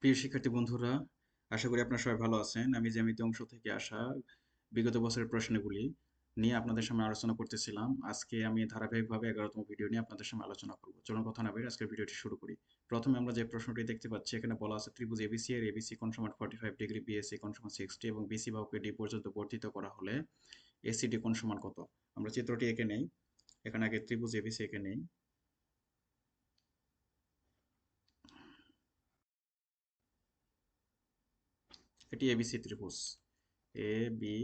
প্রিয় শিক্ষার্থী বন্ধুরা, আশা করি আপনারা সবাই ভালো আছেন। আমি জ্যামিতি অংশ থেকে আসা বিগত বছরের প্রশ্নগুলি নিয়ে আপনাদের সামনে আলোচনা করতেছিলাম। আজকে আমি ধারাবাহিকভাবে ১১তম ভিডিও নিয়ে আপনাদের সামনে আলোচনা করব। চলুন কথা না বাড়িয়ে আজকের ভিডিওটি শুরু করি। প্রথমে আমরা যে প্রশ্নটি দেখতে পাচ্ছি এখানে বলা আছে ত্রিভুজ এবিসি এর এবিসি কোণ সমান 45 ডিগ্রি, বিএসি কোণ সমান 60 এবং বিসি বাহুকে ডি পর্যন্ত বর্ধিত করা হলে এসিডি কোণ সমান কত? আমরা চিত্রটি এঁকে নেই। এখানে আগে ত্রিভুজ এবিসি এঁকে নেই। এটি এবিসি ত্রিভুজ, এ বি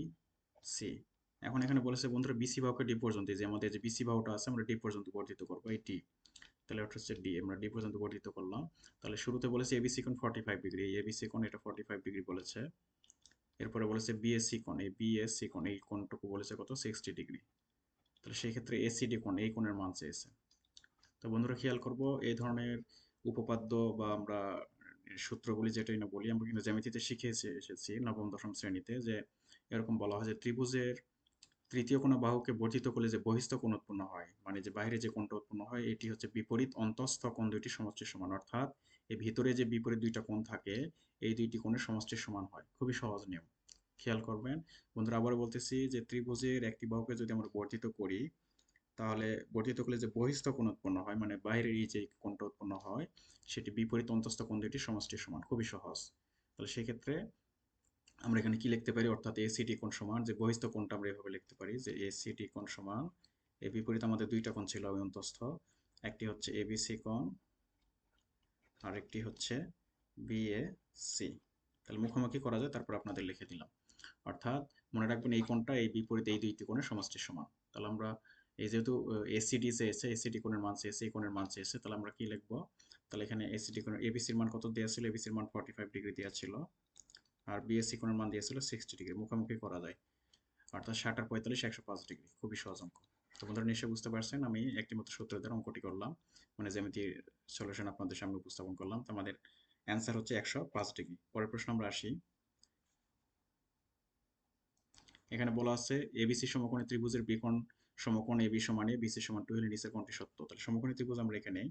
সি। এখন এখানে বলেছে বন্ধুরা বিসি বাহুকে ডি পর্যন্ত, যে আমাদের যে বিসি বাহুটা আছে আমরা ডি পর্যন্ত বর্ধিত করবো, এই ডি। তাহলে ওটা হচ্ছে ডি, আমরা ডি পর্যন্ত বর্ধিত করলাম। তাহলে শুরুতে বলেছে এবিসি কোণ 45 ডিগ্রি, এই এবিসি কোণ এটা 45 ডিগ্রি বলেছে। এরপরে বলেছে বিএসসি কোণ, এই বিএসসি কোণ এই কোণটুকু বলেছে কত, 60 ডিগ্রি। তাহলে সেই ক্ষেত্রে এসিডি কোণ, এই কোণের মান চেয়েছে। তো বন্ধুরা খেয়াল করব, এই ধরনের উপপাদ্য বা আমরা সূত্রগুলি যেটাই না বলি, আমরা কিন্তু জ্যামিতিতে শিখে এসেছি নবম দশম শ্রেণীতে, যে এরকম বলা হয় যে ত্রিভুজের তৃতীয় কোনো বাহুকে বর্ধিত করলে যে বহিস্থ কোণ উৎপন্ন হয়, মানে যে বাইরে যে কোণটা উৎপন্ন হয়, এটি হচ্ছে বিপরীত অন্তঃস্থ কোণ দুইটি সমষ্টির সমান। অর্থাৎ এই ভিতরে যে বিপরীত দুইটা কোণ থাকে, এই দুইটি কোণের সমষ্টির সমান হয়। খুবই সহজ নিয়ম, খেয়াল করবেন বন্ধুরা। আবার বলতেছি যে ত্রিভুজের একটি বাহুকে যদি আমরা বর্ধিত করি, তাহলে বর্ধিত করলে যে বহিস্থ কোণ উৎপন্ন হয়, মানে বাইরের এই যে কোণটা উৎপন্ন হয়, সেটি বিপরীত অন্তঃস্থ কোণ দুইটির সমষ্টির সমান। খুবই সহজ। তাহলে সেক্ষেত্রে আমরা এখানে কি লিখতে পারি, অর্থাৎ এসিডি কোণ সমান, যে বহিস্থ কোণটা আমরা এভাবে লিখতে পারি যে এসিডি কোণ সমান, এর বিপরীত আমাদের দুইটা কোণ ছিল ওই অন্তঃস্থ, একটি হচ্ছে এবিসি কোণ আর একটি হচ্ছে বিএসি। তাহলে মুখোমুখি করা যায়, তারপর আপনাদের লিখে দিলাম। অর্থাৎ মনে রাখবেন এই কোণটা এই বিপরীত এই দুইটি কোণের সমষ্টির সমান। তাহলে আমরা এই যেহেতু এসিডি চেয়েছে, এসিডি কোণের মান চেয়েছে, এই কোণের মান চেয়েছে, তাহলে আমরা কি লিখবো? তাহলে এখানে এসিডি কোণের এবিসির মান কত দেওয়া ছিল? এবিসির মান 45 ডিগ্রি দেওয়া ছিল, আর বিএসসি কোণের মান দিয়েছিল 60 ডিগ্রি। মুখোমুখি করা যায়, অর্থাৎ 60 আর 45 105 ডিগ্রি। খুবই সহজ অঙ্ক। তো বন্ধুরা নিশ্চয়ই বুঝতে পারছেন, আমি একটি মাত্র সূত্র দ্বারা অঙ্কটি করলাম, মানে জ্যামিতির সলিউশন আপনাদের সামনে উপস্থাপন করলাম। তো আমাদের অ্যান্সার হচ্ছে 105 ডিগ্রি। পরের প্রশ্ন আমরা আসি। এখানে বলা আছে এবিসি সমকোণী ত্রিভুজের বিকোণ সমকোণ এবি সমান এ, বিসি সমান 2 হলে নিচের কোণটি সত্য। তাহলে সমকোণী ত্রিভুজ আমরা এখানে নেই।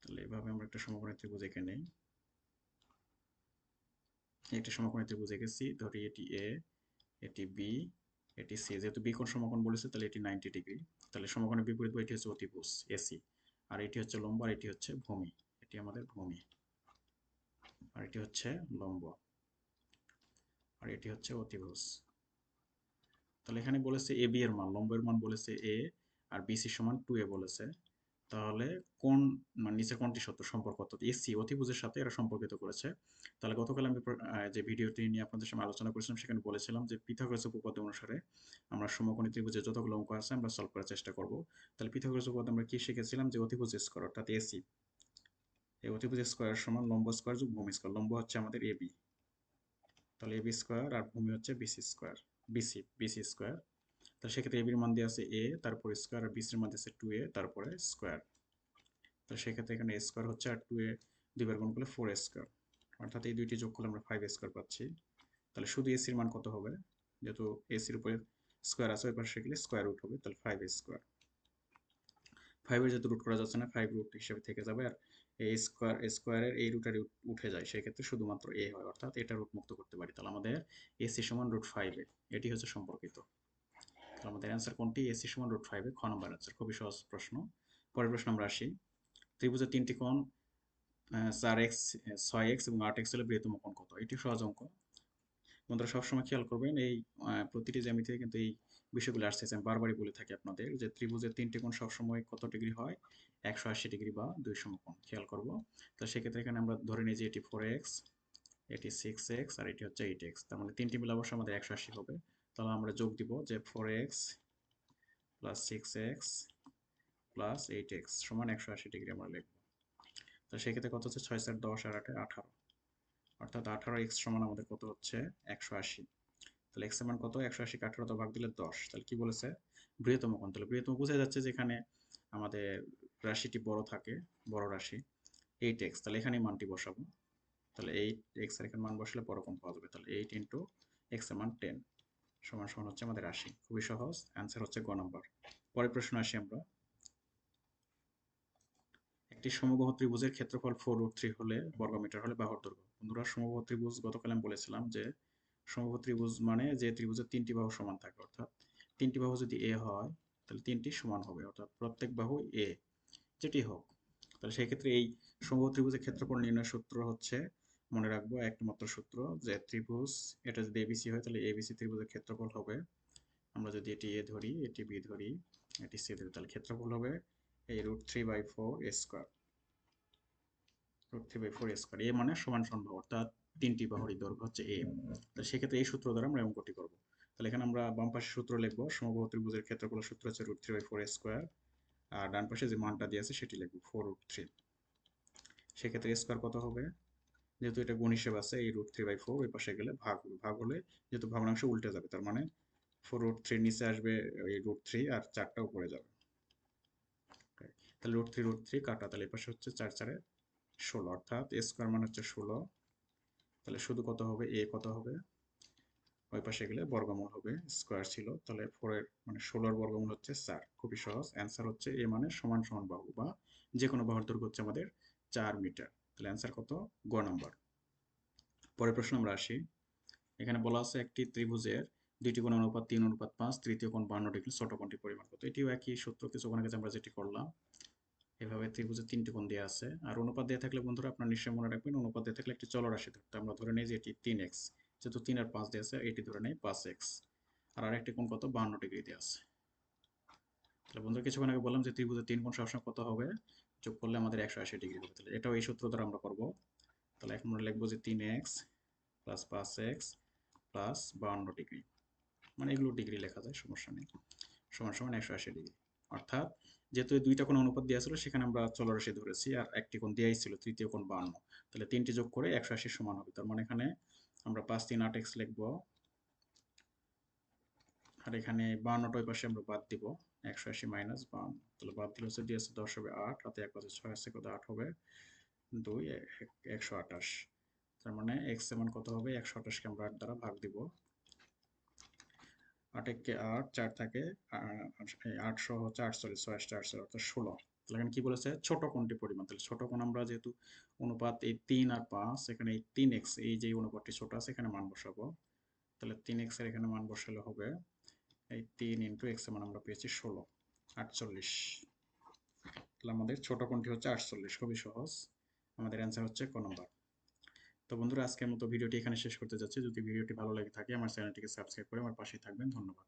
তাহলে এভাবে আমরা একটা সমকোণী ত্রিভুজ এঁকে নেই। একটা সমকোণী ত্রিভুজ এঁকেছি, ধরি এটি এ, এটি বি, এটি সি। যেহেতু বিকোণ সমকোণ বলেছে, তাহলে এটি 90 ডিগ্রি। তাহলে সমকোণের বিপরীত এটি হচ্ছে অতিভুজ এসি, আর এটি হচ্ছে লম্ব, আর এটি হচ্ছে ভূমি। এটি আমাদের ভূমি, আর এটি হচ্ছে লম্ব, আর এটি হচ্ছে অতিভুজ। তাহলে এখানে বলেছে এ বি এর মান, লম্বের মান বলেছে এ, আর বিসি সমান 2a বলেছে। তাহলে কোন, মানে নিচের কোনটি সত্য, সম্পর্ক অর্থাৎ এসি অতিভুজের সাথে এরা সম্পর্কিত করেছে। তাহলে গতকাল আমি যে ভিডিওটি নিয়ে আপনাদের সামনে আলোচনা করেছিলাম, সেখানে বলেছিলাম যে পিথাগোরাস উপপাদ্য অনুসারে আমরা সমকোণী ত্রিভুজের যতগুলো অঙ্ক আছে আমরা সলভ করার চেষ্টা করব। তাহলে পিথাগোরাস উপপাদ্য আমরা কি শিখেছিলাম, যে অতিভুজ স্কয়ার অর্থাৎ এসি, এই অতিভুজ স্কয়ার সমান লম্ব স্কয়ার যোগ ভূমি স্কয়ার। লম্ব হচ্ছে আমাদের এবি, তাহলে এবি স্কয়ার, আর ভূমি হচ্ছে বিসি স্কয়ার, বিসি স্কয়ার। তাহলে সেক্ষেত্রে এবির মান দিয়ে আছে এ, তারপর স্কয়ার, আর বিসির মান দিয়েছে 2a, তারপরে স্কয়ার। তো সেক্ষেত্রে এখানে স্কয়ার হচ্ছে, আর 2a দুইবার গুণ করলে 4 স্কয়ার, অর্থাৎ এই দুইটি যোগ করলে আমরা 5 স্কয়ার পাচ্ছি। তাহলে শুধু এসির মান কত হবে? যেহেতু এসির উপরে স্কয়ার আছে, ওই পাশে গেলে স্কয়ার রুট হবে, তাহলে 5 স্কয়ার। 5 এর যেহেতু রুট করা যাচ্ছে না, 5 রুট হিসেবে থেকে যাবে, আর এই স্কয়ারের এই রুটের উঠে যায়, সেক্ষেত্রে শুধুমাত্র এ হয়, অর্থাৎ এটা রুট মুক্ত করতে পারি। তাহলে আমাদের এসি সমান √5 এটি হচ্ছে সম্পর্কিত। তাহলে আমাদের অ্যান্সার কোনটি? এসি সমান √5 খ নম্বর অ্যান্সার। খুবই সহজ প্রশ্ন। পরের প্রশ্ন আমরা আসি। ত্রিভুজের তিনটি কোণ 4x, 6x এবং 8x হলে বৃহত্তম কোণ কত? এটি সহজ অঙ্ক। বন্ধুরা সবসময় খেয়াল করবেন, এই প্রতিটি জ্যামিতিতে কিন্তু এই বিষয়গুলো আসছে। আমি বারবারই বলে থাকি আপনাদের যে ত্রিভুজের তিনটি কোণ সবসময় কত ডিগ্রি হয়? 180 ডিগ্রি বা 2 সমকোণ। খেয়াল করব। তো সেক্ষেত্রে এখানে আমরা ধরে নিই যে এটি 4x, এটি 6x, আর এটি হচ্ছে 8x। তার মানে তিনটি মিলে অবশ্যই আমাদের 180 হবে। তাহলে আমরা যোগ দিব যে 4x plus 6x plus 8x সমান 180 ডিগ্রি আমরা লিখব। তো সেক্ষেত্রে কত হচ্ছে? 6 4 10 আর 8 18, অর্থাৎ 18x সমান আমাদের কত হচ্ছে? 180। তাহলে x এর মান কত? 180 কে 18 দিয়ে ভাগ দিলে 10। তাহলে কি বলেছে? বৃহত্তম কোণ। তাহলে বৃহত্তম বোঝা যাচ্ছে যে এখানে আমাদের রাশিটি বড় থাকে, বড় রাশি 8x। তাহলে এখানেই মানটি বসাবো। তাহলে 8x এর এখানে মান বসলে বড় কোণ পাওয়া যাবে। তাহলে 8 ইন্টু x এর মান 10 সমান সমান হচ্ছে আমাদের 80। খুবই সহজ, অ্যান্সার হচ্ছে গ নাম্বার। পরের প্রশ্ন আসি আমরা। একটি সমবাহু ত্রিভুজের ক্ষেত্রফল 4√3 হলে বর্গমিটার হলে বাহুর দৈর্ঘ্য। বন্ধুরা সমবাহু ত্রিভুজ গতকাল আমি বলেছিলাম যে সমবাহু ত্রিভুজ মানে যে ত্রিভুজের তিনটি বাহু সমান থাকে, অর্থাৎ তিনটি বাহু যদি এ হয় তাহলে তিনটি সমান হবে, অর্থাৎ প্রত্যেক বাহু এ যেটি হোক। তাহলে সেই ক্ষেত্রে এই সমবাহু ত্রিভুজের ক্ষেত্রফল নির্ণয়ের সূত্র হচ্ছে, মনে রাখবো একমাত্র সূত্র, যে ত্রিভুজ এটা যদি এবিসি হয় তাহলে এবিসি ত্রিভুজের ক্ষেত্রফল হবে, আমরা যদি এটি এ ধরি, এটি বি ধরি, এটি সি ধরি, তাহলে ক্ষেত্রফল হবে এই √3/4 স্কোয়ার। √3/4 স্কোয়ার, এ মানে সমান সমান বাহু, অর্থাৎ তিনটি বাহুরই দৈর্ঘ্য হচ্ছে এ। তাহলে সেক্ষেত্রে এই সূত্র দ্বারা আমরা অঙ্কটি করব। তাহলে এখানে আমরা বাম পাশে সূত্র লিখবো, সমবাহু ত্রিভুজের ক্ষেত্রফলের সূত্র হচ্ছে √3/4 স্কোয়ার, আর ডান পাশে যে মানটা দিয়ে আছে সেটি লিখবো 4√3। সেক্ষেত্রে স্কোয়ার কত হবে, যেহেতু এটা গুণ হিসেবে আছে, এই √3/4 ওই পাশে গেলে ভাগ হবে, ভাগ হলে যেহেতু ভগ্নাংশ উল্টে যাবে, তার মানে 4√3 নিচে আসবে এই √3, আর 4টা উপরে যাবে। তাহলে √3 কাটা, তাহলে এই পাশে হচ্ছে 4×4=16, অর্থাৎ স্কোয়ার মান হচ্ছে 16। তাহলে শুধু কত হবে, এ কত হবে, ওই পাশে গেলে বর্গমূল হবে, স্কোয়ার ছিল, তাহলে 4 মানে 16 বর্গমূল হচ্ছে 4। খুবই সহজ, অ্যান্সার হচ্ছে এ মানে সমান সমান বাহু, বা যে কোনো বাহুর দৈর্ঘ্য হচ্ছে আমাদের 4 মিটার। তাহলে অ্যান্সার কত, গ নাম্বার। পরের প্রশ্ন আমরা আসি। এখানে বলা আছে একটি ত্রিভুজের দুইটি কোণ অনুপাত 3:5, তৃতীয় কোণ 52 ডিগ্রি, ছোট কোণটির পরিমাণ কত। এটিও একই সূত্র, কিছুক্ষণ আগে আমরা যেটি করলাম। এভাবে ত্রিভুজের তিনটি কোণ দেওয়া আছে, আর অনুপাত দিয়ে থাকলে বন্ধুরা আপনার নিশ্চয়ই মনে রাখবেন, অনুপাত দিয়ে থাকলে একটি চলরাশি ধরতে আমরা ধরে নিই যে এটি 3x, যেহেতু 3 আর 5 দিয়ে আছে, এটি ধরে নেই 5x, আর আরেকটি কোণ কত, 52 ডিগ্রি দিয়ে আছে। তাহলে বন্ধুরা কিছুক্ষণ আগে বললাম যে ত্রিভুজের তিন কোণ সবসময় কত হবে, যোগ করলে আমাদের 180 ডিগ্রি হবে। তাহলে এটাও এই সূত্র দ্বারা আমরা করব। তাহলে এখন আমরা লিখবো যে 3x plus 5x plus 52 degree, মানে এগুলো ডিগ্রি লেখা যায়, সমস্যা নেই, সমান সমান 180 ডিগ্রি। অর্থাৎ যেহেতু এই দুইটা কোণ অনুপাত দেওয়া ছিল, সেখানে আমরা চলরাশি ধরেছি, আর একটি কোণ দেওয়াই ছিল, তৃতীয় কোণ 52, তাহলে তিনটি যোগ করে 180 সমান হবে। তার মানে এখানে আমরা 5 3 8x লিখবো, আর এখানে 52টা ওই পাশে আমরা বাদ দিব, 180 মাইনাস 52, তাহলে বাদ দিলে হচ্ছে 2 আছে 10 হবে 8, হাতে 1 আছে 6 আছে কত, 8 হবে 2, 128। তার মানে x এর মান কত হবে, 128 কে আমরা 8 দ্বারা ভাগ দিব, 8 একে 8, 4 থাকে 8 সহ হচ্ছে 48, 6 8 48, অর্থাৎ 16। তাহলে এখানে কি বলেছে, ছোট কোণটির পরিমাণ। তাহলে ছোট কোণ আমরা যেহেতু অনুপাত এই 3 আর 5, এখানে এই 3x, এই যে অনুপাতটি ছোট আছে এখানে মান বসাবো। তাহলে 3x এর এখানে মান বসালে হবে এই 3 ইন্টু x এর মান আমরা পেয়েছি 16, 48। তাহলে আমাদের ছোট কোণটি হচ্ছে 48, খুবই সহজ, আমাদের অ্যান্সার হচ্ছে ক নম্বর। তো বন্ধুরা আজকের মতো ভিডিওটি এখানে শেষ করতে যাচ্ছি। যদি ভিডিওটি ভালো লেগে থাকে আমার চ্যানেলটিকে সাবস্ক্রাইব করে আমার পাশেই থাকবেন। ধন্যবাদ।